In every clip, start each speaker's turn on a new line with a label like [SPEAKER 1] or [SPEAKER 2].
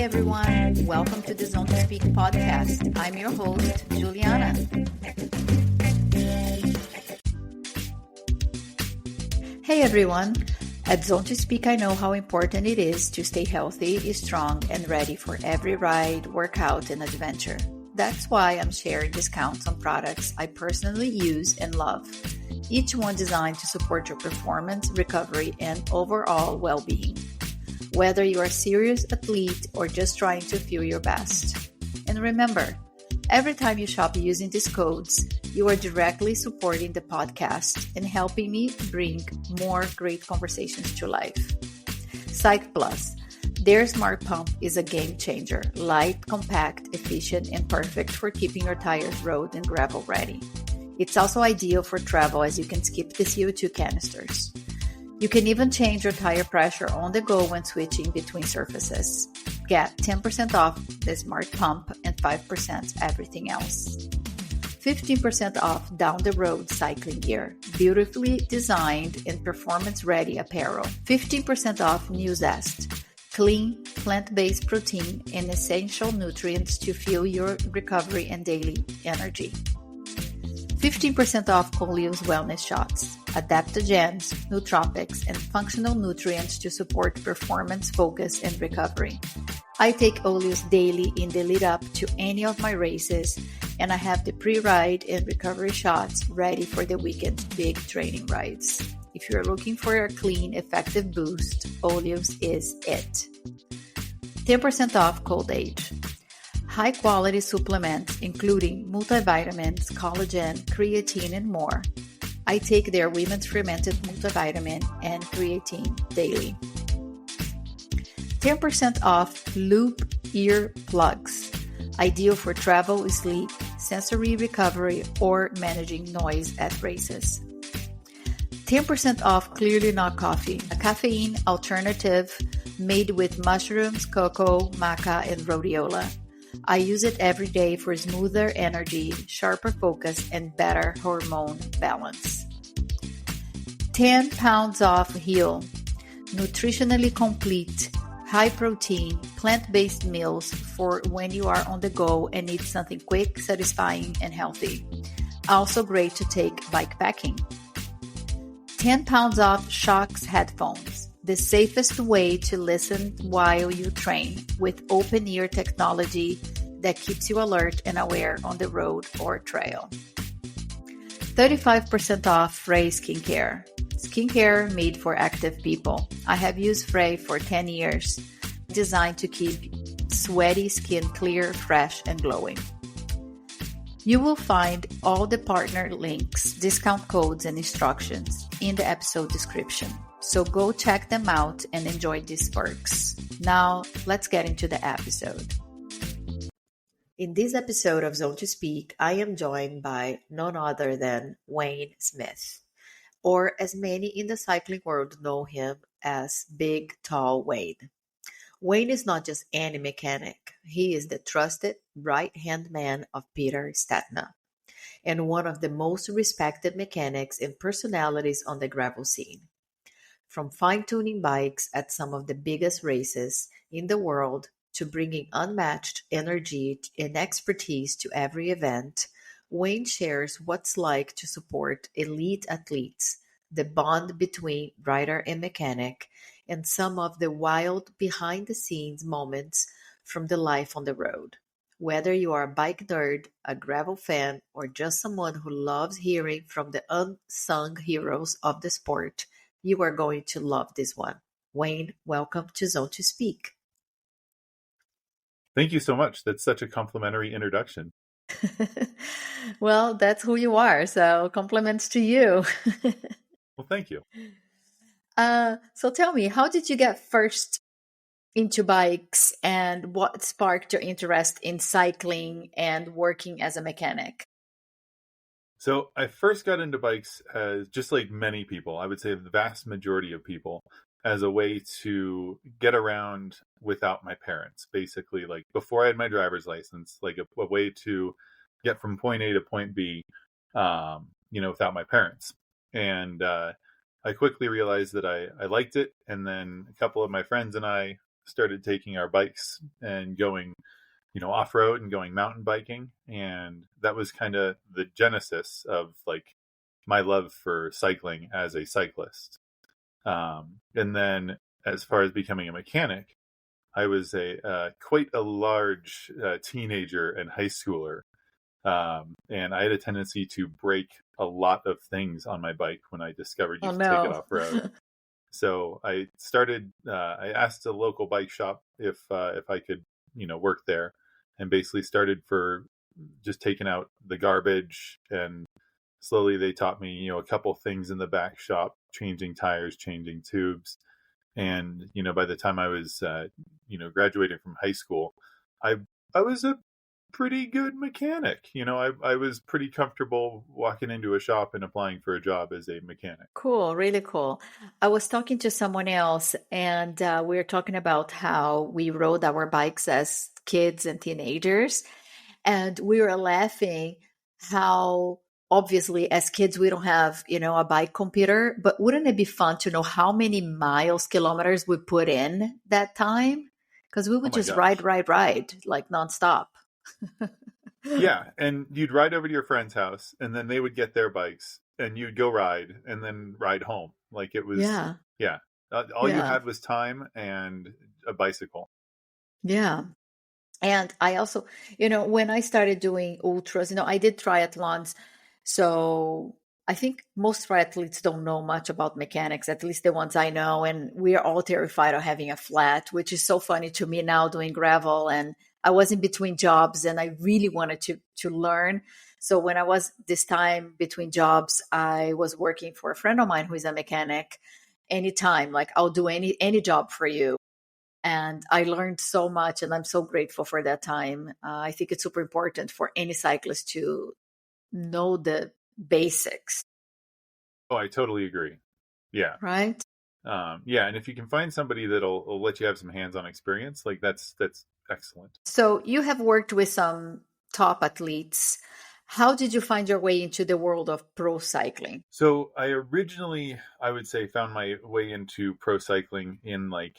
[SPEAKER 1] everyone. Welcome to the Zone to Speak podcast. I'm your host, Juliana. Hey everyone. At Zone to Speak, I know how important it is to stay healthy, strong, and ready for every ride, workout, and adventure. That's why I'm sharing discounts on products I personally use and love. Each one designed to support your performance, recovery, and overall well-being. Whether you are a serious athlete or just trying to feel your best. And remember, every time you shop using these codes, you are directly supporting the podcast and helping me bring more great conversations to life. Psych Plus, their smart pump is a game changer. Light, compact, efficient, and perfect for keeping your tires road and gravel ready. It's also ideal for travel as you can skip the CO2 canisters. You can even change your tire pressure on the go when switching between surfaces. Get 10% off the smart pump and 5% everything else. 15% off down the road cycling gear, beautifully designed and performance-ready apparel. 15% off New Zest, clean, plant-based protein and essential nutrients to fuel your recovery and daily energy. 15% off Oleo's wellness shots, adaptogens, nootropics, and functional nutrients to support performance, focus, and recovery. I take Oleo's daily in the lead up to any of my races, and I have the pre-ride and recovery shots ready for the weekend's big training rides. If you're looking for a clean, effective boost, Oleo's is it. 10% off Cold Age. High-quality supplements, including multivitamins, collagen, creatine, and more. I take their women's fermented multivitamin and creatine daily. 10% off Loop ear plugs, ideal for travel, sleep, sensory recovery, or managing noise at races. 10% off Clearly Not Coffee, a caffeine alternative made with mushrooms, cocoa, maca, and rhodiola. I use it every day for smoother energy, sharper focus, and better hormone balance. 10 pounds off Huel, nutritionally complete, high-protein, plant-based meals for when you are on the go and need something quick, satisfying, and healthy. Also great to take bikepacking. 10 pounds off Shokz headphones, the safest way to listen while you train with open-ear technology that keeps you alert and aware on the road or trail. 35% off Frey Skincare. Skincare made for active people. I have used Frey for 10 years, designed to keep sweaty skin clear, fresh, and glowing. You will find all the partner links, discount codes, and instructions in the episode description. So go check them out and enjoy these perks. Now, let's get into the episode. In this episode of Zone to Speak, I am joined by none other than Wayne Smith, or as many in the cycling world know him as Big Tall Wayne. Wayne is not just any mechanic. He is the trusted right-hand man of Peter Stetina, and one of the most respected mechanics and personalities on the gravel scene. From fine-tuning bikes at some of the biggest races in the world to bringing unmatched energy and expertise to every event, Wayne shares what's like to support elite athletes, the bond between rider and mechanic, and some of the wild behind-the-scenes moments from the life on the road. Whether you are a bike nerd, a gravel fan, or just someone who loves hearing from the unsung heroes of the sport, you are going to love this one. Wayne, welcome to Zone to Speak.
[SPEAKER 2] Thank you so much. That's such a complimentary introduction.
[SPEAKER 1] Well, that's who you are, so compliments to you.
[SPEAKER 2] Well, thank you.
[SPEAKER 1] So tell me, how did you get first into bikes and what sparked your interest in cycling and working as a mechanic?
[SPEAKER 2] So I first got into bikes as, just like many people, I would say the vast majority of people, as a way to get around without my parents. Basically, like before I had my driver's license, like a way to get from point A to point B, without my parents. And I quickly realized that I liked it. And then a couple of my friends and I started taking our bikes and going, off-road and going mountain biking. And that was kind of the genesis of like my love for cycling as a cyclist. And then as far as becoming a mechanic, I was quite a large teenager and high schooler. And I had a tendency to break a lot of things on my bike when I discovered you
[SPEAKER 1] Oh,
[SPEAKER 2] could take it
[SPEAKER 1] no.
[SPEAKER 2] off road. So I asked a local bike shop if I could, work there, and basically started for just taking out the garbage. And slowly they taught me, a couple things in the back shop, changing tires, changing tubes. And, by the time I was, graduating from high school, I, I was a pretty good mechanic. I was pretty comfortable walking into a shop and applying for a job as a mechanic.
[SPEAKER 1] Cool, really cool. I was talking to someone else, and we were talking about how we rode our bikes as kids and teenagers. And we were laughing how obviously as kids we don't have, a bike computer, but wouldn't it be fun to know how many miles, kilometers we put in that time? Because we
[SPEAKER 2] Oh
[SPEAKER 1] would
[SPEAKER 2] my
[SPEAKER 1] just ride,
[SPEAKER 2] gosh.
[SPEAKER 1] ride, ride like nonstop.
[SPEAKER 2] Yeah. And you'd ride over to your friend's house, and then they would get their bikes, and you'd go ride and then ride home. Like it was,
[SPEAKER 1] Yeah,
[SPEAKER 2] yeah. All you
[SPEAKER 1] yeah,
[SPEAKER 2] had was time and a bicycle.
[SPEAKER 1] yeah. And I also, when I started doing ultras, I did triathlons. So I think most triathletes don't know much about mechanics, at least the ones I know. And we are all terrified of having a flat, which is so funny to me now doing gravel. And I was in between jobs and I really wanted to learn. So when I was this time between jobs, I was working for a friend of mine who is a mechanic. Anytime, like I'll do any job for you, and I learned so much, and I'm so grateful for that time. I think it's super important for any cyclist to know the basics,
[SPEAKER 2] Oh, I totally agree. Yeah.
[SPEAKER 1] right?
[SPEAKER 2] Yeah. And if you can find somebody that'll let you have some hands-on experience, like that's excellent.
[SPEAKER 1] So you have worked with some top athletes. How did you find your way into the world of pro cycling?
[SPEAKER 2] So I originally, I would say, found my way into pro cycling in like,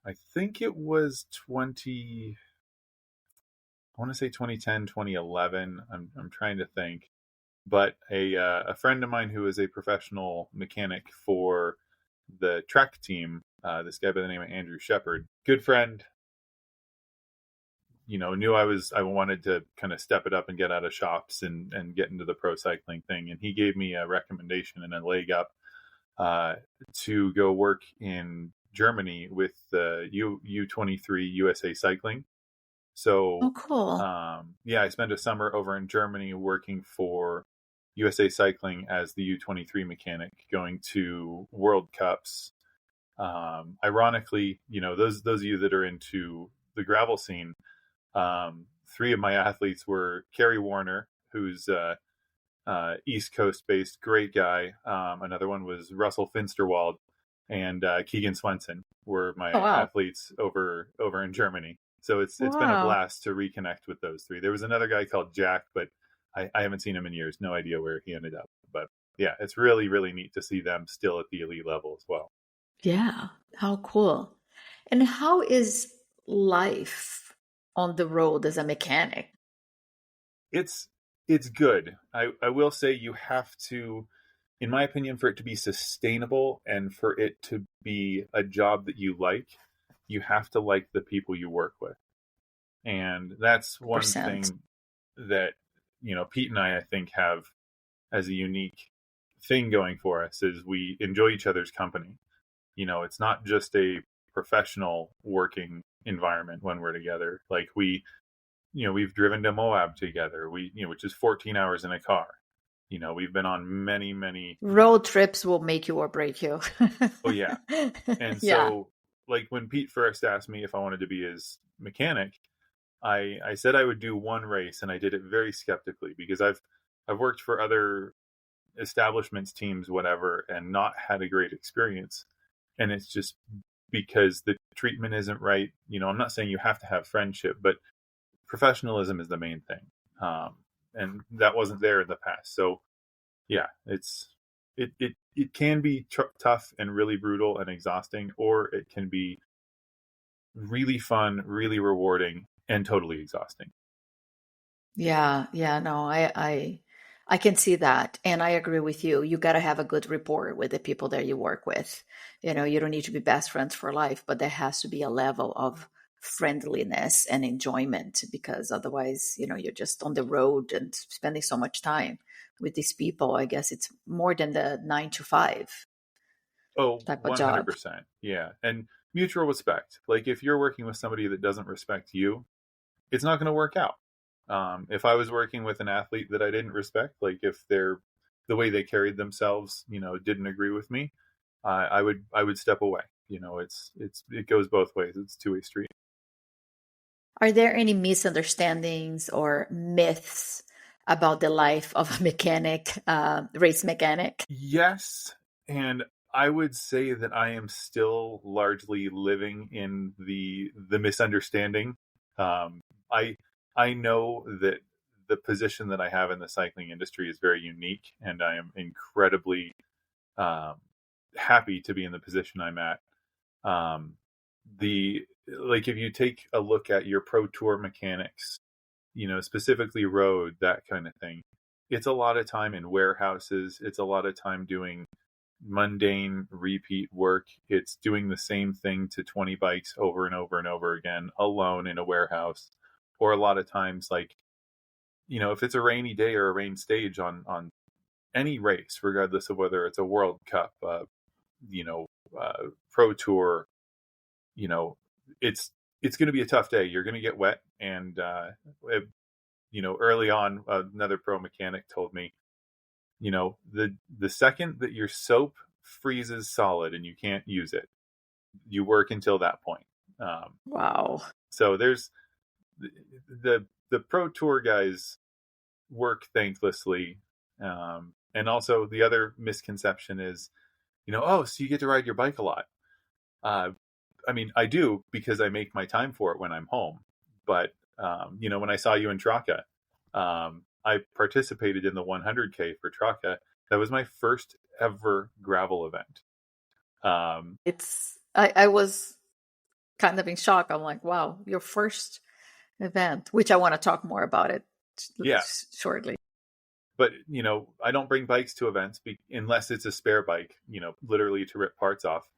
[SPEAKER 2] I think it was 20, I want to say 2010, 2011. I'm trying to think. But a friend of mine who is a professional mechanic for the Traka team, this guy by the name of Andrew Shepard, good friend, knew I wanted to kind of step it up and get out of shops and get into the pro cycling thing. And he gave me a recommendation and a leg up to go work in Germany with the U23 USA Cycling.
[SPEAKER 1] Oh,
[SPEAKER 2] So,
[SPEAKER 1] cool.
[SPEAKER 2] yeah, I spent a summer over in Germany working for USA Cycling as the U23 mechanic, going to World Cups. Ironically, those of you that are into the gravel scene, three of my athletes were Kerry Warner, who's East Coast based, great guy. Another one was Russell Finsterwald, and Keegan Swenson were
[SPEAKER 1] Oh,
[SPEAKER 2] my
[SPEAKER 1] wow.
[SPEAKER 2] athletes over in Germany. So it's been a
[SPEAKER 1] Wow.
[SPEAKER 2] blast to reconnect with those three. There was another guy called Jack, but I haven't seen him in years. No idea where he ended up. But yeah, it's really, really neat to see them still at the elite level as well.
[SPEAKER 1] Yeah. How cool. And how is life on the road as a mechanic?
[SPEAKER 2] It's good. I will say you have to, in my opinion, for it to be sustainable and for it to be a job that you like, you have to like the people you work with. And that's one
[SPEAKER 1] 100%.
[SPEAKER 2] thing that, Pete and I think, have as a unique thing going for us is we enjoy each other's company. It's not just a professional working environment when we're together. Like we've driven to Moab together. Which is 14 hours in a car. We've been on many, many,
[SPEAKER 1] Road trips will make you or break you.
[SPEAKER 2] oh yeah. And
[SPEAKER 1] Yeah.
[SPEAKER 2] so like when Pete first asked me if I wanted to be his mechanic, I said I would do one race, and I did it very skeptically because I've worked for other establishments, teams, whatever, and not had a great experience. And it's just because the treatment isn't right. I'm not saying you have to have friendship, but professionalism is the main thing. And that wasn't there in the past. So yeah, it can be tough and really brutal and exhausting, or it can be really fun, really rewarding, and totally exhausting.
[SPEAKER 1] Yeah, yeah, no, I can see that. And I agree with you. You got to have a good rapport with the people that you work with. You don't need to be best friends for life, but there has to be a level of friendliness and enjoyment because otherwise, you're just on the road and spending so much time with these people. I guess it's more than the 9 to 5
[SPEAKER 2] Oh,
[SPEAKER 1] type of job.
[SPEAKER 2] 100%. Yeah. And mutual respect. Like if you're working with somebody that doesn't respect you, it's not going to work out. If I was working with an athlete that I didn't respect, like if the way they carried themselves, didn't agree with me, I would step away. It goes both ways. It's a two-way street.
[SPEAKER 1] Are there any misunderstandings or myths about the life of a mechanic, race mechanic?
[SPEAKER 2] Yes, and I would say that I am still largely living in the misunderstanding. I I know that the position that I have in the cycling industry is very unique, and I am incredibly um, happy to be in the position I'm at. Um, the like if you take a look at your pro tour mechanics, specifically road, that kind of thing, it's a lot of time in warehouses. It's a lot of time doing mundane repeat work. It's doing the same thing to 20 bikes over and over and over again alone in a warehouse. Or a lot of times, like, if it's a rainy day or a rain stage on any race, regardless of whether it's a World Cup, you know, pro tour, you know, it's going to be a tough day. You're going to get wet, and early on, another pro mechanic told me, the second that your soap freezes solid and you can't use it, you work until that point.
[SPEAKER 1] Wow.
[SPEAKER 2] So there's the pro tour guys work thanklessly, and also the other misconception is, oh, so you get to ride your bike a lot. I mean, I do because I make my time for it when I'm home. But when I saw you in Traka, I participated in the 100K for Traka. That was my first ever gravel event.
[SPEAKER 1] I was kind of in shock. I'm like, wow, your first event, which I want to talk more about it
[SPEAKER 2] Yeah,
[SPEAKER 1] shortly.
[SPEAKER 2] but I don't bring bikes to events unless it's a spare bike, literally to rip parts off,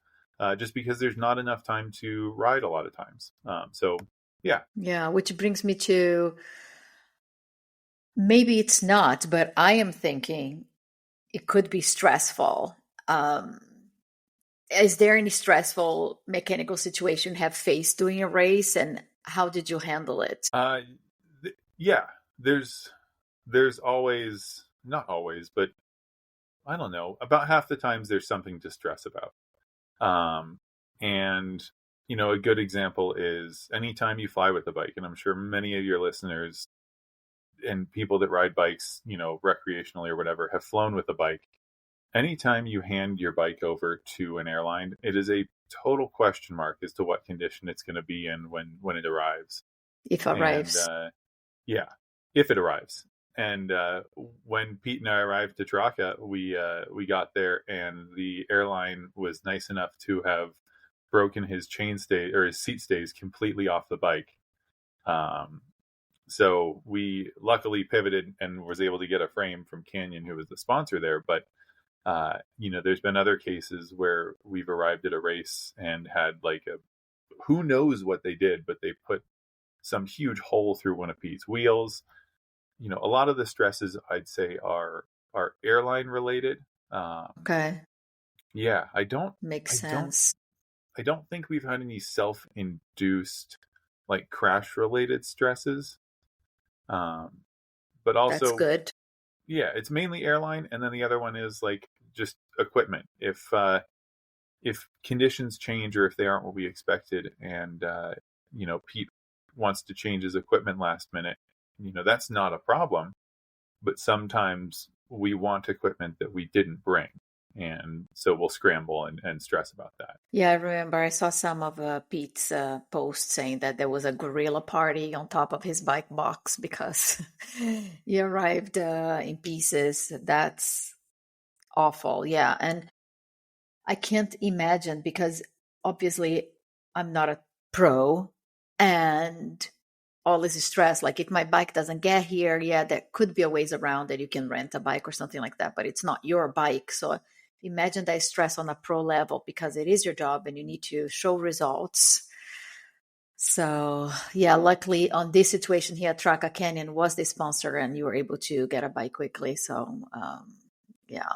[SPEAKER 2] just because there's not enough time to ride a lot of times. So yeah.
[SPEAKER 1] Yeah, which brings me to, maybe it's not, but I am thinking it could be stressful. Um, is there any stressful mechanical situation you have faced during a race, and how did you handle it?
[SPEAKER 2] Yeah, there's always, not always, but I don't know, about half the times there's something to stress about. And a good example is anytime you fly with a bike, and I'm sure many of your listeners and people that ride bikes, recreationally or whatever, have flown with a bike. Anytime you hand your bike over to an airline, it is a total question mark as to what condition it's going to be in when it arrives.
[SPEAKER 1] If it
[SPEAKER 2] And
[SPEAKER 1] arrives.
[SPEAKER 2] yeah, if it arrives. And when Pete and I arrived to Traka, we got there, and the airline was nice enough to have broken his chain stay or his seat stays completely off the bike. So we luckily pivoted and was able to get a frame from Canyon, who was the sponsor there. But there's been other cases where we've arrived at a race and had who knows what they did, but they put some huge hole through one of Pete's wheels. A lot of the stresses, I'd say, are airline related.
[SPEAKER 1] Okay.
[SPEAKER 2] Yeah,
[SPEAKER 1] Makes
[SPEAKER 2] I don't,
[SPEAKER 1] sense.
[SPEAKER 2] I don't think we've had any self-induced crash related stresses. But
[SPEAKER 1] That's
[SPEAKER 2] also,
[SPEAKER 1] good.
[SPEAKER 2] yeah, it's mainly airline, and then the other one is just equipment. If conditions change or if they aren't what we expected, and Pete wants to change his equipment last minute, that's not a problem. But sometimes we want equipment that we didn't bring, and so we'll scramble and stress about that.
[SPEAKER 1] Yeah, I remember I saw some of Pete's posts saying that there was a gorilla party on top of his bike box because he arrived in pieces. That's awful. Yeah. And I can't imagine because obviously I'm not a pro and all this stress. Like if my bike doesn't get here, yeah, there could be a ways around that you can rent a bike or something like that, but it's not your bike. So imagine that stress on a pro level because it is your job and you need to show results. So yeah, luckily on this situation here, Traka Canyon was the sponsor and you were able to get a bike quickly. So yeah.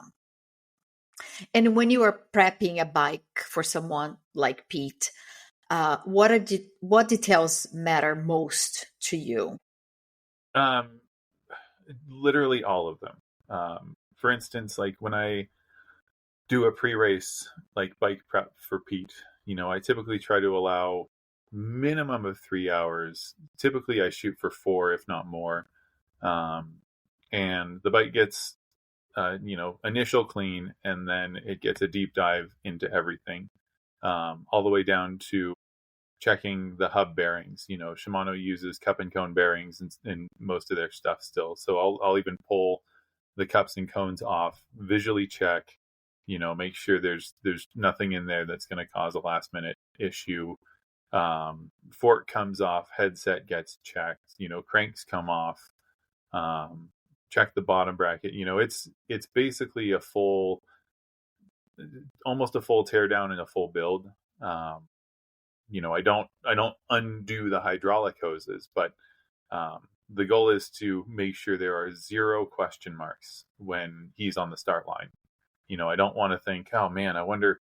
[SPEAKER 1] And when you are prepping a bike for someone like Pete, what details matter most to you?
[SPEAKER 2] Um, Literally all of them. For instance, like when I do a pre-race like bike prep for Pete, I typically try to allow minimum of 3 hours. Typically I shoot for 4, if not more. And the bike gets initial clean, and then it gets a deep dive into everything, all the way down to checking the hub bearings. Shimano uses cup and cone bearings in most of their stuff still. So I'll even pull the cups and cones off, visually check, make sure there's nothing in there that's going to cause a last minute issue. Fork comes off, headset gets checked, cranks come off, check the bottom bracket. It's basically almost a full tear down and a full build. I don't undo the hydraulic hoses, but the goal is to make sure there are 0 question marks when he's on the start line. I don't want to think, oh man, I wonder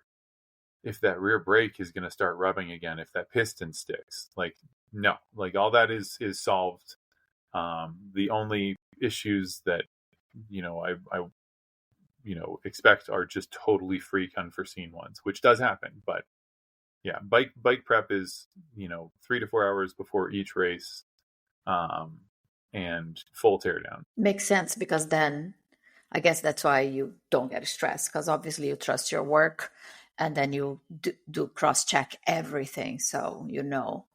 [SPEAKER 2] if that rear brake is going to start rubbing again, if that piston sticks. Like, no, like all that is solved. The only issues that, I expect are just totally freak unforeseen ones, which does happen. But yeah, bike prep is, 3 to 4 hours before each race, and full teardown.
[SPEAKER 1] Makes sense because then I guess that's why you don't get stressed because obviously you trust your work and then you do cross check everything. So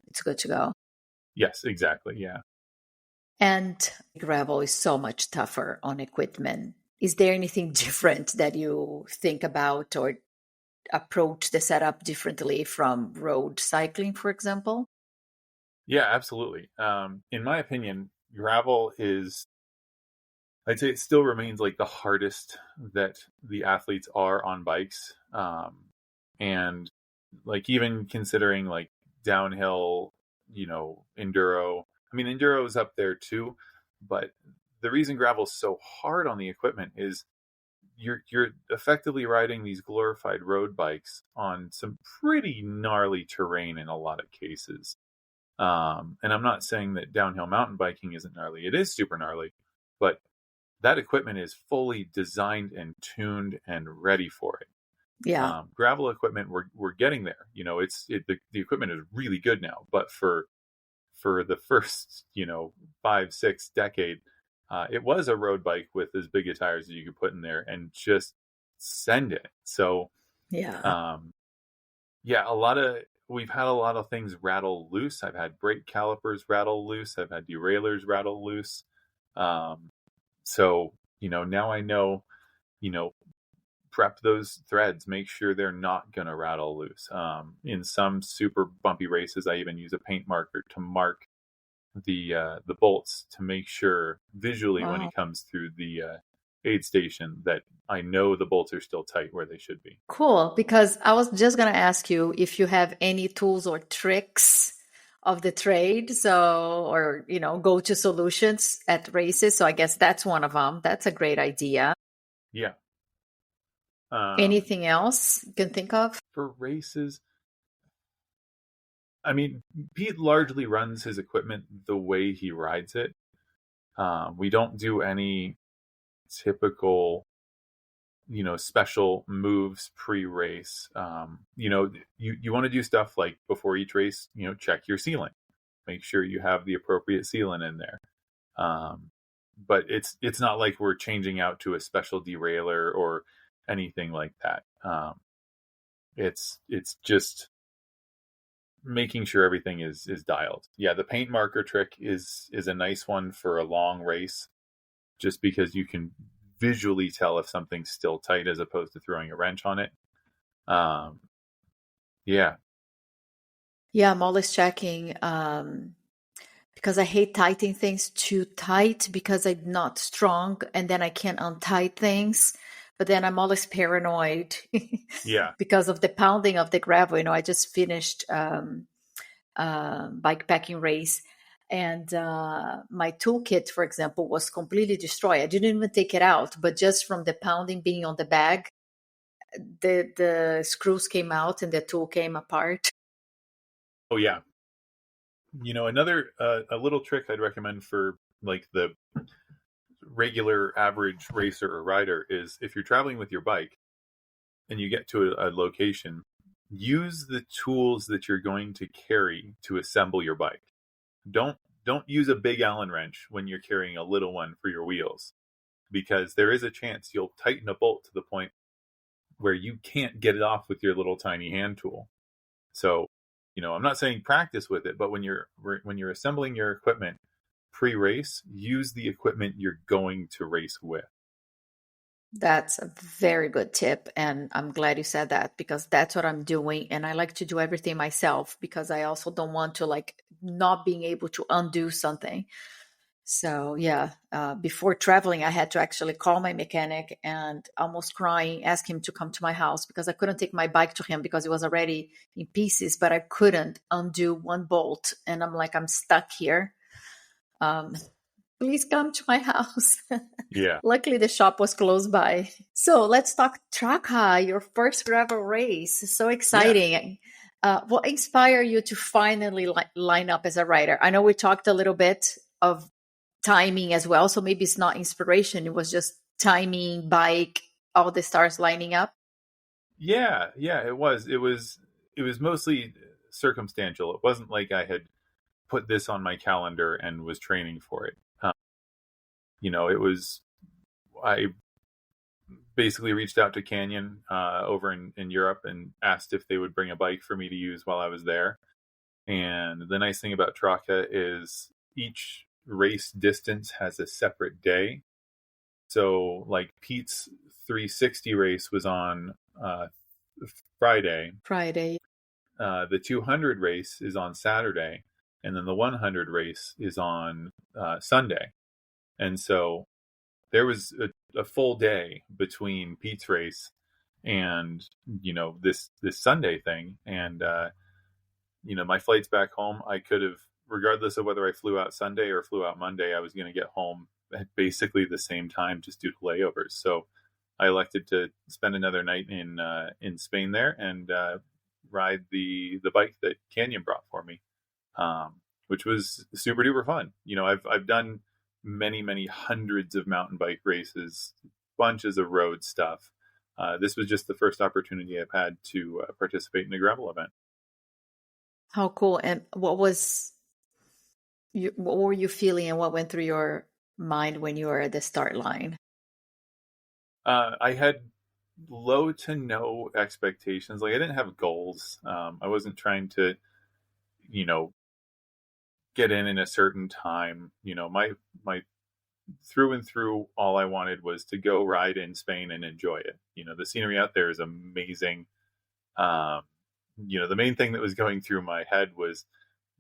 [SPEAKER 1] it's good to go.
[SPEAKER 2] Yes, exactly. Yeah.
[SPEAKER 1] And gravel is so much tougher on equipment. Is there anything different that you think about or approach the setup differently from road cycling, for example?
[SPEAKER 2] Yeah, absolutely. In my opinion, gravel I'd say it still remains like the hardest that the athletes are on bikes. And like even considering like downhill, enduro, I mean, enduro is up there too, but the reason gravel is so hard on the equipment is you're effectively riding these glorified road bikes on some pretty gnarly terrain in a lot of cases. And I'm not saying that downhill mountain biking isn't gnarly. It is super gnarly, but that equipment is fully designed and tuned and ready for it.
[SPEAKER 1] Yeah.
[SPEAKER 2] Gravel equipment, we're getting there. The equipment is really good now, but for the first 5-6 decade, it was a road bike with as big a tires as you could put in there and just send it. So
[SPEAKER 1] Yeah.
[SPEAKER 2] We've had a lot of things rattle loose. I've had brake calipers rattle loose. I've had derailleurs rattle loose. So now I know, prep those threads, make sure they're not going to rattle loose. In some super bumpy races, I even use a paint marker to mark the bolts to make sure visually when he comes through the aid station that I know the bolts are still tight where they should be.
[SPEAKER 1] Cool. Because I was just going to ask you if you have any tools or tricks of the trade. So, or, go to solutions at races. So I guess that's one of them. That's a great idea.
[SPEAKER 2] Yeah.
[SPEAKER 1] Anything else you can think of?
[SPEAKER 2] For races, I mean, Pete largely runs his equipment the way he rides it. We don't do any typical, special moves pre-race. You want to do stuff like before each race, check your sealing, make sure you have the appropriate sealant in there. But it's not like we're changing out to a special derailleur or anything like that. It's just making sure everything is dialed. Yeah, the paint marker trick is a nice one for a long race, just because you can visually tell if something's still tight as opposed to throwing a wrench on it. Yeah.
[SPEAKER 1] Yeah, I'm always checking because I hate tightening things too tight because I'm not strong and then I can't untie things. But then I'm always paranoid
[SPEAKER 2] Yeah.
[SPEAKER 1] because of the pounding of the gravel. I just finished bike packing race, and my toolkit, for example, was completely destroyed. I didn't even take it out, but just from the pounding being on the bag, the screws came out and the tool came apart.
[SPEAKER 2] Oh yeah. Another a little trick I'd recommend for like the regular average racer or rider is if you're traveling with your bike and you get to a location, use the tools that you're going to carry to assemble your bike. Don't don't use a big Allen wrench when you're carrying a little one for your wheels, because there is a chance you'll tighten a bolt to the point where you can't get it off with your little tiny hand tool. So, I'm not saying practice with it, but when you're assembling your equipment pre-race, use the equipment you're going to race with.
[SPEAKER 1] That's a very good tip. And I'm glad you said that because that's what I'm doing. And I like to do everything myself because I also don't want to like not being able to undo something. So yeah, before traveling, I had to actually call my mechanic and almost crying, ask him to come to my house because I couldn't take my bike to him because it was already in pieces, but I couldn't undo one bolt. And I'm like, I'm stuck here. Um, Please come to my house.
[SPEAKER 2] Yeah.
[SPEAKER 1] Luckily, the shop was close by. So let's talk Traka, your first gravel race. So
[SPEAKER 2] Yeah.
[SPEAKER 1] exciting. What inspired you to finally line up as a rider? I know we talked a little bit of timing as well. So maybe it's not inspiration. It was just timing, bike, all the stars lining up.
[SPEAKER 2] Yeah, yeah, it was mostly circumstantial. It wasn't like I had put this on my calendar and was training for it. It was I basically reached out to Canyon over in Europe and asked if they would bring a bike for me to use while I was there. And the nice thing about Traka is each race distance has a separate day. So, like Pete's 360 race was on Friday.
[SPEAKER 1] Friday.
[SPEAKER 2] The 200 race is on Saturday, and then the 100 race is on Sunday. And so there was a full day between Pete's race and this Sunday thing. And my flights back home, I could have, regardless of whether I flew out Sunday or flew out Monday, I was going to get home at basically the same time just due to layovers. So I elected to spend another night in Spain there and ride the bike that Canyon brought for me, which was super duper fun. I've done many hundreds of mountain bike races, bunches of road stuff. This was just the first opportunity I've had to participate in a gravel event.
[SPEAKER 1] How cool. And what were you feeling and what went through your mind when you were at the start line?
[SPEAKER 2] I had low to no expectations. Like I didn't have goals. I wasn't trying to, you know, get in a certain time. My through and through, all I wanted was to go ride in Spain and enjoy it. The scenery out there is amazing. Um, the main thing that was going through my head was,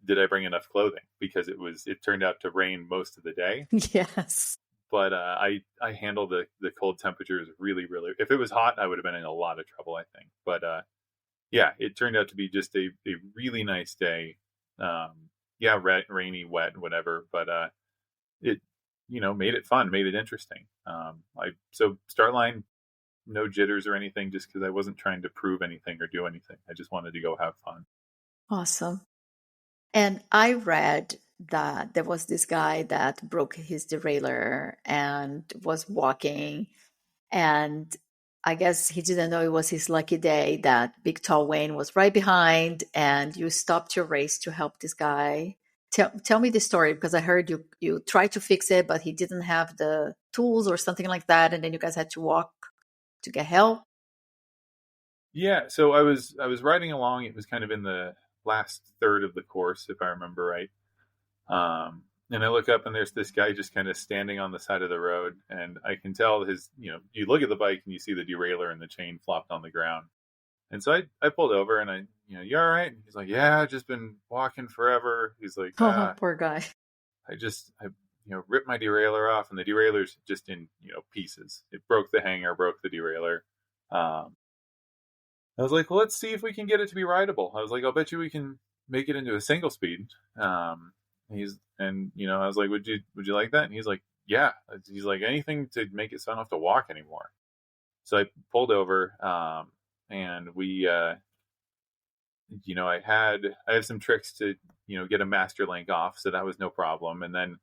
[SPEAKER 2] did I bring enough clothing? Because it turned out to rain most of the day.
[SPEAKER 1] Yes.
[SPEAKER 2] But I handled the cold temperatures really, really. If it was hot, I would have been in a lot of trouble, I think. But yeah, it turned out to be just a really nice day. Yeah, rainy, wet, whatever. But it made it fun, made it interesting. So start line, no jitters or anything, just because I wasn't trying to prove anything or do anything. I just wanted to go have fun.
[SPEAKER 1] Awesome. And I read that there was this guy that broke his derailleur and was walking. And I guess he didn't know it was his lucky day that Big Tall Wayne was right behind and you stopped your race to help this guy. Tell me the story because I heard you tried to fix it, but he didn't have the tools or something like that. And then you guys had to walk to get help.
[SPEAKER 2] Yeah, so I was riding along. It was kind of in the last third of the course, if I remember right. And I look up and there's this guy just kind of standing on the side of the road, and I can tell you look at the bike and you see the derailleur and the chain flopped on the ground. And so I pulled over and you all right? And he's like, yeah, I've just been walking forever. He's like,
[SPEAKER 1] Oh, poor guy.
[SPEAKER 2] I ripped my derailleur off, and the derailleur's just in, pieces. It broke the hanger, broke the derailleur. Um, I was like, well, let's see if we can get it to be rideable. I was like, I'll bet you we can make it into a single speed. I was like, would you like that? And he's like, yeah. He's like, anything to make it so I don't have to walk anymore. So I pulled over, and we, I have some tricks to, get a master link off. So that was no problem. And then,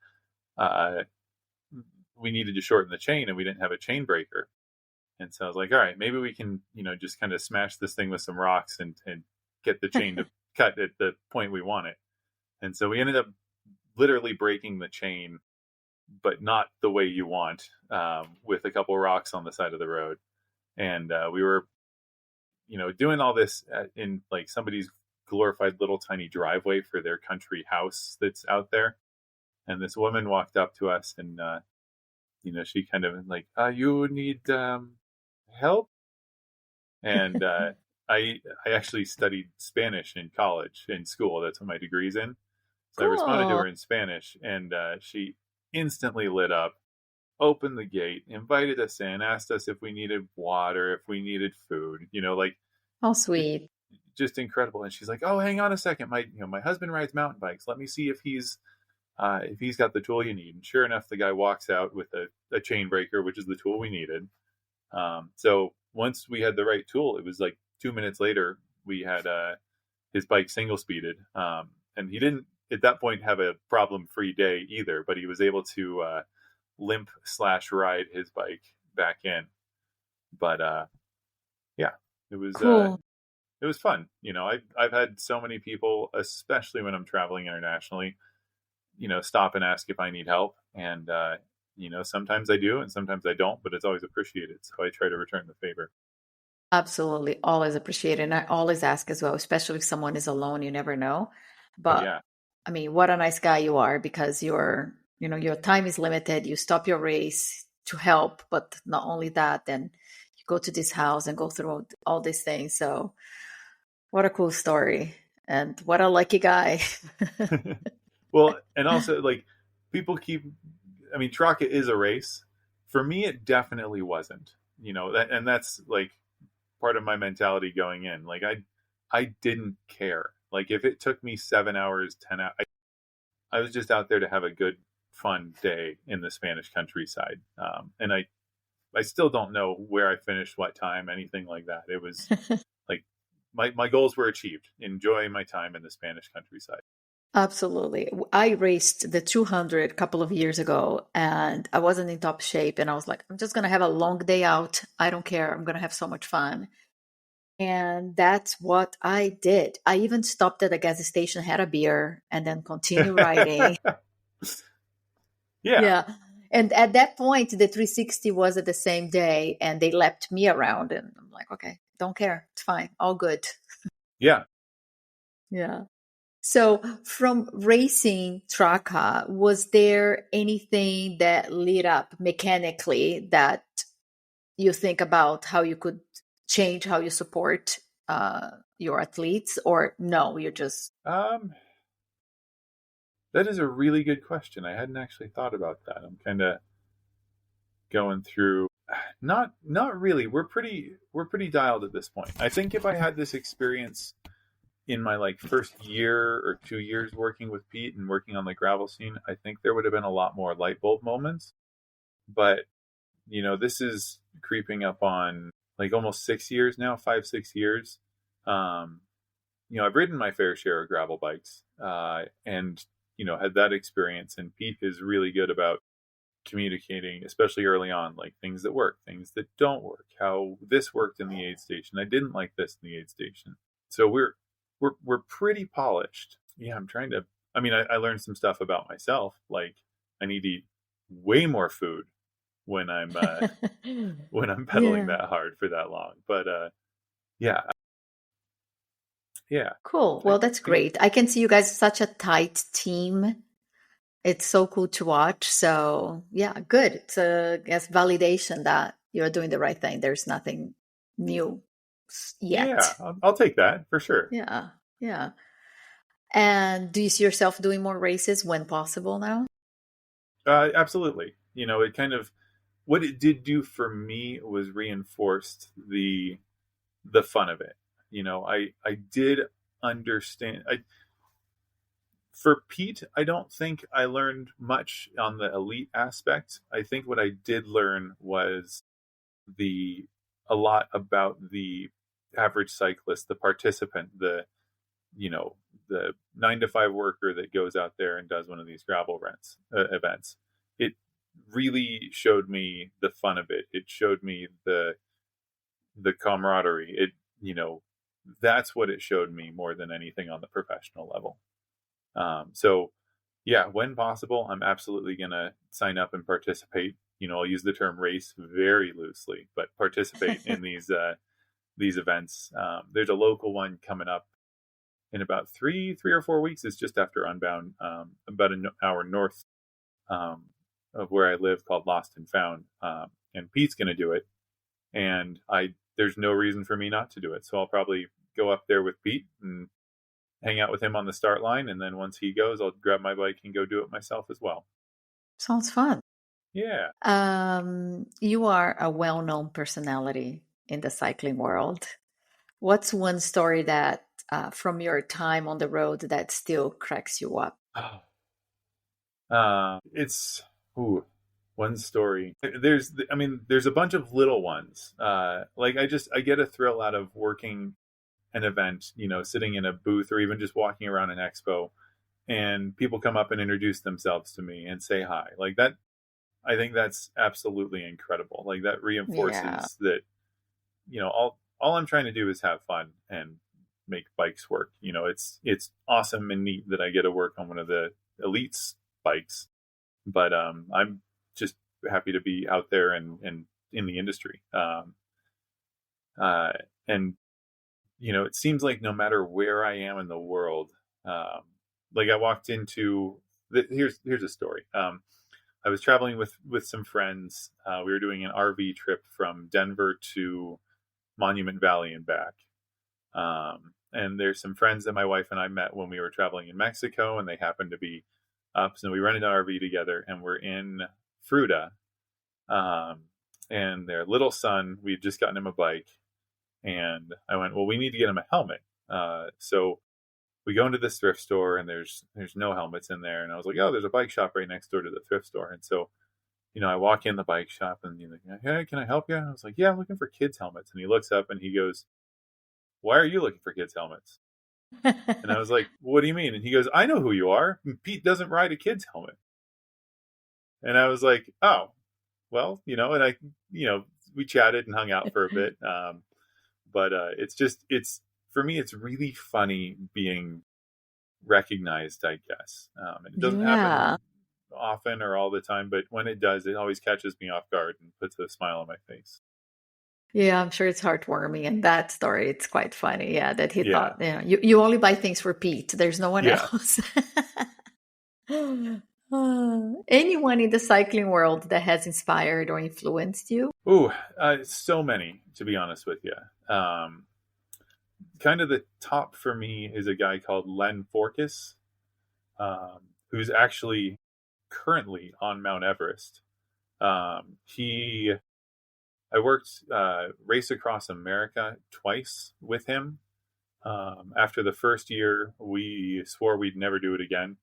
[SPEAKER 2] we needed to shorten the chain, and we didn't have a chain breaker. And so I was like, all right, maybe we can, just kind of smash this thing with some rocks and get the chain to cut at the point we want it. And so we ended up literally breaking the chain, but not the way you want, with a couple rocks on the side of the road. And we were, doing all this in like somebody's glorified little tiny driveway for their country house that's out there. And this woman walked up to us, and, she kind of like, you need help? And I actually studied Spanish in college, in school. That's what my degree's in. So I responded to her in Spanish, and she instantly lit up, opened the gate, invited us in, asked us if we needed water, if we needed food, like,
[SPEAKER 1] Oh, sweet.
[SPEAKER 2] just incredible. And she's like, oh, hang on a second. My husband rides mountain bikes. Let me see if he's got the tool you need. And sure enough, the guy walks out with a chain breaker, which is the tool we needed. So once we had the right tool, it was like 2 minutes later, we had his bike single speeded. And he didn't at that point have a problem free day either, but he was able to limp/ride his bike back in. But yeah, it was
[SPEAKER 1] Cool.
[SPEAKER 2] it was fun. I've had so many people, especially when I'm traveling internationally, stop and ask if I need help. And, sometimes I do and sometimes I don't, but it's always appreciated. So I try to return the favor.
[SPEAKER 1] Absolutely. Always appreciate it. And I always ask as well, especially if someone is alone, you never know. But
[SPEAKER 2] Yeah.
[SPEAKER 1] I mean, what a nice guy you are, because your time is limited. You stop your race to help, but not only that, then you go to this house and go through all these things. So what a cool story. And what a lucky guy.
[SPEAKER 2] Well, and also like people Traka is a race. For me, it definitely wasn't, and that's like part of my mentality going in. Like I didn't care. Like if it took me 7 hours, 10 hours, I was just out there to have a good, fun day in the Spanish countryside. And I still don't know where I finished, what time, anything like that. It was like my goals were achieved. Enjoy my time in the Spanish countryside.
[SPEAKER 1] Absolutely. I raced the 200 a couple of years ago, and I wasn't in top shape. And I was like, I'm just going to have a long day out. I don't care. I'm going to have so much fun. And that's what I did. I even stopped at a gas station, had a beer, and then continued riding.
[SPEAKER 2] Yeah.
[SPEAKER 1] Yeah. And at that point, the 360 was at the same day, and they lapped me around. And I'm like, okay, don't care. It's fine. All good.
[SPEAKER 2] Yeah.
[SPEAKER 1] Yeah. So from racing Traka, was there anything that lit up mechanically that you think about how you could change how you support your athletes, or no, you're just...
[SPEAKER 2] That is a really good question. I hadn't actually thought about that. I'm kind of going through. Not really. We're pretty dialed at this point. I think if I had this experience in my like first year or 2 years working with Pete and working on the gravel scene, I think there would have been a lot more light bulb moments. But this is creeping up on like almost 6 years now, 5-6 years. I've ridden my fair share of gravel bikes, and had that experience. And Pete is really good about communicating, especially early on, like things that work, things that don't work, how this worked in the aid station. I didn't like this in the aid station. So we're pretty polished. Yeah, I'm trying to. I learned some stuff about myself, like I need to eat way more food when I'm pedaling that hard for that long. But yeah.
[SPEAKER 1] Cool. Well, that's great. I can see you guys such a tight team. It's so cool to watch. So yeah, good. It's a, I guess, validation that you're doing the right thing. There's nothing new.
[SPEAKER 2] Yeah,
[SPEAKER 1] yet.
[SPEAKER 2] I'll take that for sure.
[SPEAKER 1] Yeah. Yeah. And do you see yourself doing more races when possible now?
[SPEAKER 2] Absolutely. It kind of what it did do for me was reinforced the fun of it. I did understand. For Pete, I don't think I learned much on the elite aspect. I think what I did learn was the a lot about the average cyclist, the participant, you know the 9 to 5 worker that goes out there and does one of these gravel events. It really showed me the fun of it. It showed me the camaraderie. That's what it showed me more than anything on the professional level. So yeah, when possible, I'm absolutely gonna sign up and participate. I'll use the term race very loosely, but participate in these events. There's a local one coming up in about three or 4 weeks. It's just after Unbound, about an hour north um, of where I live, called Lost and Found. And Pete's going to do it, and there's no reason for me not to do it. So I'll probably go up there with Pete and hang out with him on the start line, and then once he goes, I'll grab my bike and go do it myself as well.
[SPEAKER 1] Sounds fun.
[SPEAKER 2] Yeah.
[SPEAKER 1] You are a well-known personality in the cycling world. What's one story that from your time on the road that still cracks you up?
[SPEAKER 2] It's one story. There's a bunch of little ones. Like I get a thrill out of working an event, sitting in a booth or even just walking around an expo, and people come up and introduce themselves to me and say hi. Like that, I think that's absolutely incredible. Like that
[SPEAKER 1] Yeah.
[SPEAKER 2] reinforces that, all I'm trying to do is have fun and make bikes work. It's awesome and neat that I get to work on one of the elites bikes, but I'm just happy to be out there and in the industry. And it seems like no matter where I am in the world, like I walked into here's a story. I was traveling with some friends. We were doing an RV trip from Denver to Monument Valley and back. And there's some friends that my wife and I met when we were traveling in Mexico, and they happened to be up. So we rented an RV together, and we're in Fruta. And their little son, we had just gotten him a bike, and I went, well, we need to get him a helmet. So we go into this thrift store, and there's no helmets in there. And I was like, oh, there's a bike shop right next door to the thrift store. And so, I walk in the bike shop, and he's like, hey, can I help you? And I was like, yeah, I'm looking for kids' helmets. And he looks up and he goes, why are you looking for kids' helmets? And I was like, what do you mean? And he goes, I know who you are. Pete doesn't ride a kid's helmet. And I was like, oh, well, and we chatted and hung out for a bit. But for me, it's really funny being recognized, I guess. And it doesn't
[SPEAKER 1] Yeah.
[SPEAKER 2] happen often or all the time, but when it does, it always catches me off guard and puts a smile on my face.
[SPEAKER 1] Yeah, I'm sure it's heartwarming. And that story, it's quite funny. Yeah, that he
[SPEAKER 2] Yeah.
[SPEAKER 1] thought, you only buy things for Pete. There's no one
[SPEAKER 2] Yeah.
[SPEAKER 1] else. Anyone in the cycling world that has inspired or influenced you?
[SPEAKER 2] Ooh, so many, to be honest with you. Kind of the top for me is a guy called Len Forkus, who's actually currently on Mount Everest. I worked Race Across America twice with him. After the first year, we swore we'd never do it again.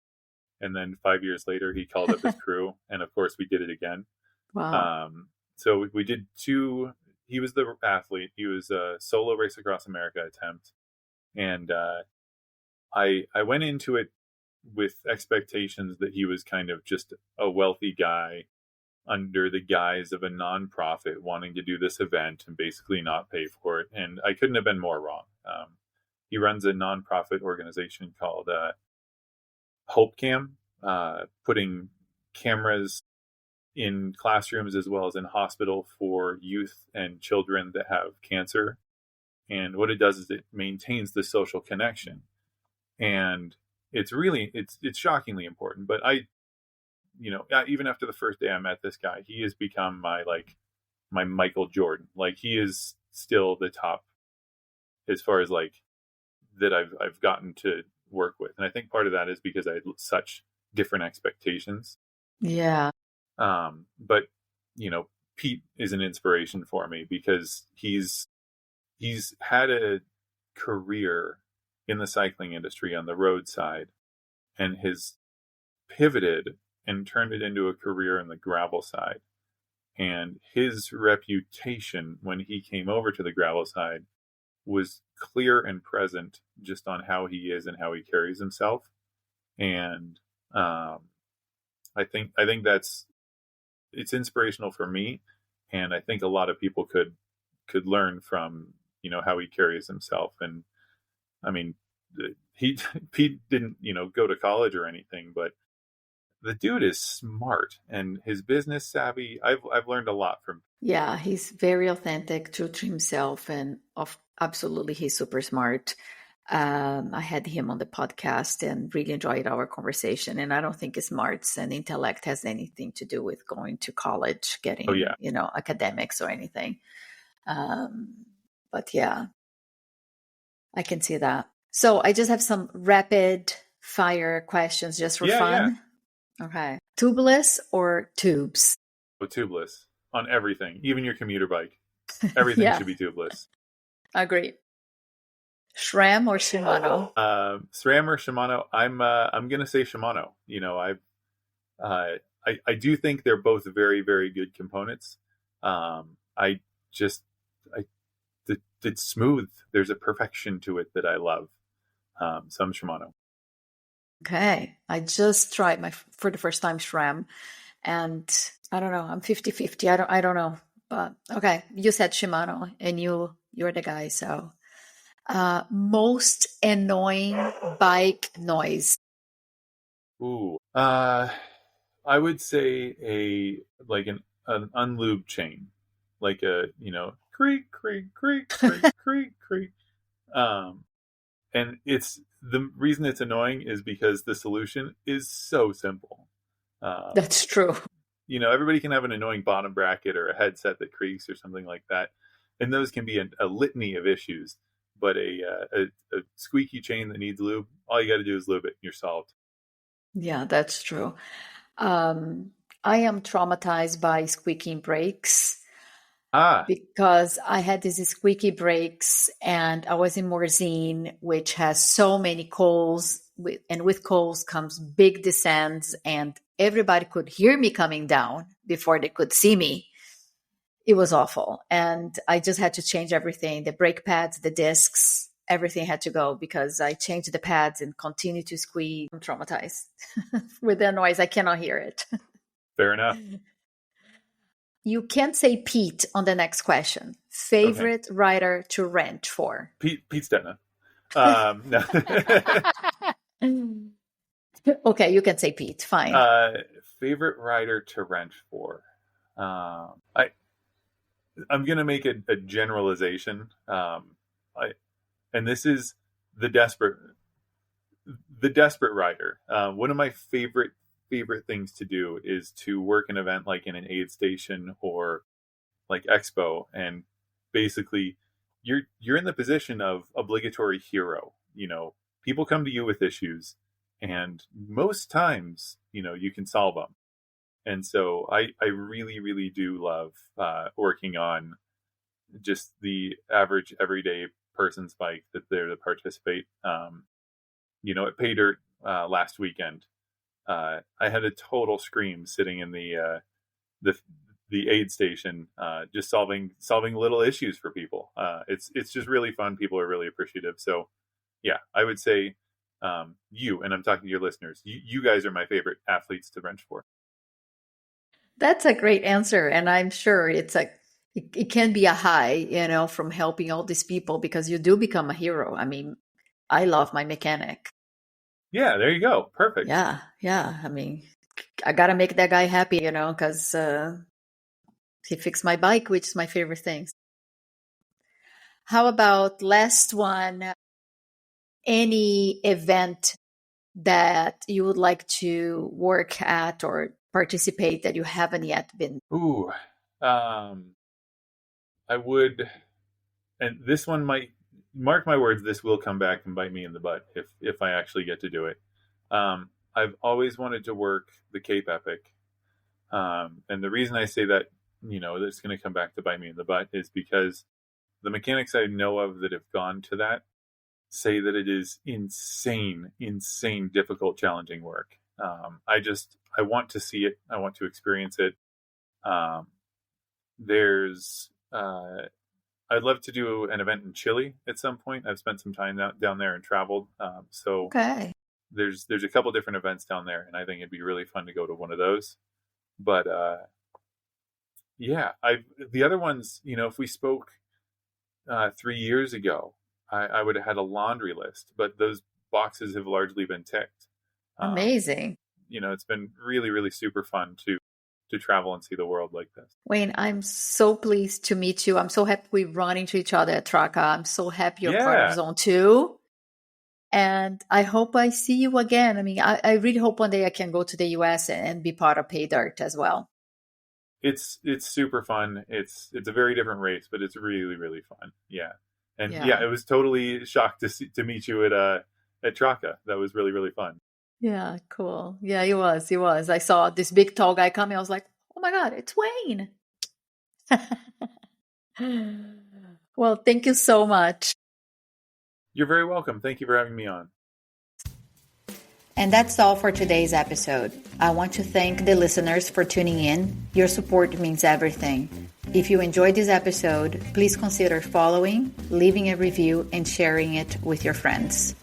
[SPEAKER 2] And then 5 years later, he called up his crew. And of course, we did it again.
[SPEAKER 1] Wow.
[SPEAKER 2] So we did two. He was the athlete. He was a solo Race Across America attempt. And I went into it with expectations that he was kind of just a wealthy guy under the guise of a nonprofit wanting to do this event and basically not pay for it. And I couldn't have been more wrong. He runs a nonprofit organization called Hope Cam, putting cameras in classrooms as well as in hospital for youth and children that have cancer. And what it does is it maintains the social connection. And it's shockingly important. But even after the first day I met this guy, he has become my Michael Jordan. Like, he is still the top as far as like that I've gotten to work with. And I think part of that is because I had such different expectations.
[SPEAKER 1] Yeah.
[SPEAKER 2] But you know, Pete is an inspiration for me because he's had a career in the cycling industry on the roadside and has pivoted and turned it into a career on the gravel side. And his reputation when he came over to the gravel side was clear and present just on how he is and how he carries himself. And I think that's it's inspirational for me, and I think a lot of people could learn from how he carries himself. And I mean, he Pete didn't go to college or anything, but the dude is smart and his business savvy. I've learned a lot from.
[SPEAKER 1] Yeah, he's very authentic, true to himself, and absolutely he's super smart. I had him on the podcast and really enjoyed our conversation. And I don't think smarts and intellect has anything to do with going to college, getting academics or anything. But yeah, I can see that. So I just have some rapid fire questions just for fun. Yeah. Okay. Tubeless or tubes?
[SPEAKER 2] Oh, tubeless on everything, even your commuter bike. Everything should be tubeless.
[SPEAKER 1] Agreed. SRAM or Shimano?
[SPEAKER 2] SRAM or Shimano? I'm gonna say Shimano. I do think they're both very, very good components. It's smooth. There's a perfection to it that I love. So I'm Shimano.
[SPEAKER 1] Okay. I just tried for the first time SRAM, and I don't know. I'm 50-50. I don't know. But okay, you said Shimano, and you're the guy. So, most annoying bike noise.
[SPEAKER 2] Ooh. I would say an unlubed chain, like a creak creak creak creak creak creak. And it's the reason it's annoying is because the solution is so simple.
[SPEAKER 1] That's true.
[SPEAKER 2] Everybody can have an annoying bottom bracket or a headset that creaks or something like that, and those can be a litany of issues. But a squeaky chain that needs lube, all you got to do is lube it, and you're solved.
[SPEAKER 1] Yeah, that's true. I am traumatized by squeaking brakes. Because I had these squeaky brakes, and I was in Morzine, which has so many coals, and with coals comes big descents, and everybody could hear me coming down before they could see me. It was awful. And I just had to change everything, the brake pads, the discs, everything had to go because I changed the pads and continued to squeak. I'm traumatized with the noise. I cannot hear it.
[SPEAKER 2] Fair enough.
[SPEAKER 1] You can't say Pete on the next question. Favorite rider to rent for?
[SPEAKER 2] Pete Stetina. No.
[SPEAKER 1] Okay, you can say Pete. Fine.
[SPEAKER 2] Favorite rider to rent for? I'm gonna make a generalization. And this is the desperate rider. One of my favorite things to do is to work an event like in an aid station or like expo, and basically you're in the position of obligatory hero. People come to you with issues, and most times you can solve them. And so I really, really do love working on just the average everyday person's bike that's there to participate. At Pay Dirt last weekend, I had a total scream sitting in the aid station, just solving little issues for people. It's just really fun. People are really appreciative. So yeah, I would say you, and I'm talking to your listeners, you guys are my favorite athletes to rent for.
[SPEAKER 1] That's a great answer, and I'm sure it can be a high, from helping all these people, because you do become a hero. I mean, I love my mechanic.
[SPEAKER 2] Yeah, there you go. Perfect.
[SPEAKER 1] Yeah. I mean, I gotta make that guy happy, because he fixed my bike, which is my favorite thing. How about last one? Any event that you would like to work at or participate that you haven't yet been?
[SPEAKER 2] Ooh, I would, and this one might mark my words, this will come back and bite me in the butt if I actually get to do it. I've always wanted to work the Cape Epic. And the reason I say that, that it's going to come back to bite me in the butt is because the mechanics I know of that have gone to that say that it is insane, difficult, challenging work. I want to see it. I want to experience it. I'd love to do an event in Chile at some point. I've spent some time down there and traveled.
[SPEAKER 1] Okay.
[SPEAKER 2] There's a couple different events down there, and I think it'd be really fun to go to one of those. But the other ones, if we spoke 3 years ago, I would have had a laundry list, but those boxes have largely been ticked.
[SPEAKER 1] Amazing.
[SPEAKER 2] It's been really, really super fun to travel and see the world like this.
[SPEAKER 1] Wayne, I'm so pleased to meet you. I'm so happy we run into each other at Traka. I'm so happy you're part of Zone 2. And I hope I see you again. I mean, I really hope one day I can go to the US and be part of Pay Dirt as well.
[SPEAKER 2] It's super fun. It's a very different race, but it's really, really fun. Yeah. And it was totally shocked to meet you at Traka. That was really, really fun.
[SPEAKER 1] Yeah, cool. Yeah, he was. I saw this big tall guy coming. I was like, oh my God, it's Wayne. Well, thank you so much.
[SPEAKER 2] You're very welcome. Thank you for having me on.
[SPEAKER 1] And that's all for today's episode. I want to thank the listeners for tuning in. Your support means everything. If you enjoyed this episode, please consider following, leaving a review, and sharing it with your friends.